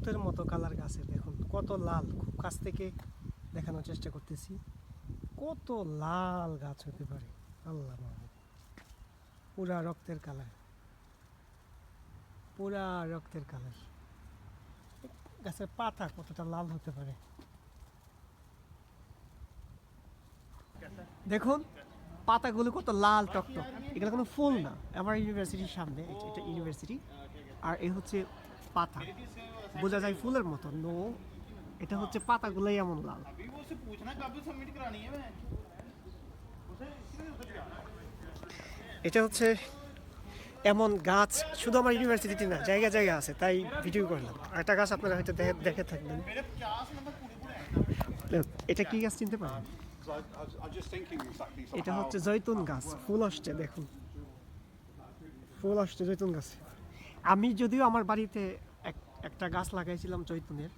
তুঁতের মতো কালার গাছে দেখুন কত লাল, খুব কাছ থেকে দেখানোর চেষ্টা করতেছি কত লাল গাছ হতে পারে। আল্লাহ মাহবুব, পুরা রক্তের কালার, পুরা রক্তের কালার। গাছের পাতা কতটা লাল হতে পারে দেখুন, পাতাগুলো কত লাল টকটক। এগুলো কোনো ফুল না, আমার ইউনিভার্সিটির সামনে, এটা ইউনিভার্সিটি, আর এ হচ্ছে পাতা, বোঝা যায় ফুলের মতো। নো, এটা হচ্ছে পাতাগুলোই এমন লাল। এটা হচ্ছে এমন গাছ শুধু আমার ইউনিভার্সিটিতে না, জায়গা জায়গা আছে, তাই ভিডিও করলাম। আরেকটা গাছ আপনারা হয়তো দেখে থাকবেন। এটা কি গাছ চিনতে পারেন? এটা হচ্ছে জৈতুন গাছ, ফুল আসছে দেখুন, ফুল আসছে জৈতুন গাছে। আমি যদিও আমার বাড়িতে একটা গাছ লাগাইছিলাম জৈতুনের,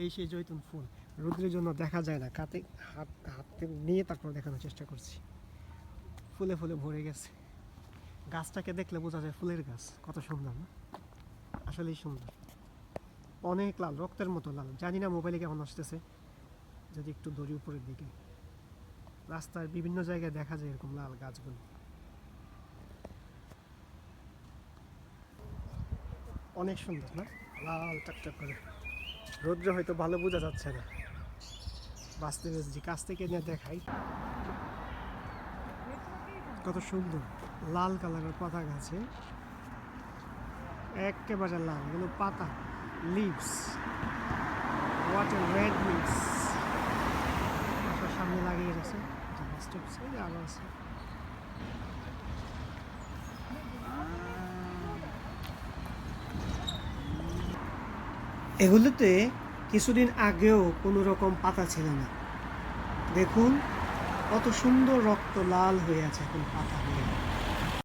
এই সেই জৈতুন ফুল। রোদ্রের জন্য দেখা যায় না, হাতে নিয়ে তারপর দেখানোর চেষ্টা করছি। ফুলে ফুলে ভরে গেছে। গাছটাকে দেখলে বোঝা যায় ফুলের গাছ। কত সুন্দর না? আসলেই সুন্দর, অনেক লাল, রক্তের মতো লাল। জানি না মোবাইলে কেমন আসতেছে, যদি একটু দড়ি উপরের দিকে। রাস্তার বিভিন্ন জায়গায় দেখা যায় এরকম লাল গাছগুলো। অনেক সুন্দর না? লাল টকটক করে। রৌদ্র হয়তো ভালো বোঝা যাচ্ছে না, বাস্তবে যে কাছ থেকে নিয়ে দেখাই কত সুন্দর লাল কালারের পাতা গাছে, একেবারে লাল। এগুলো পাতা, leaves, what a red leaves. সামনে লাগিয়ে গেছে, আরো আছে। এগুলোতে কিছুদিন আগেও কোনো রকম পাতা ছিল না। দেখুন কত সুন্দর রক্ত লাল হয়ে আছে এখন পাতা হয়ে।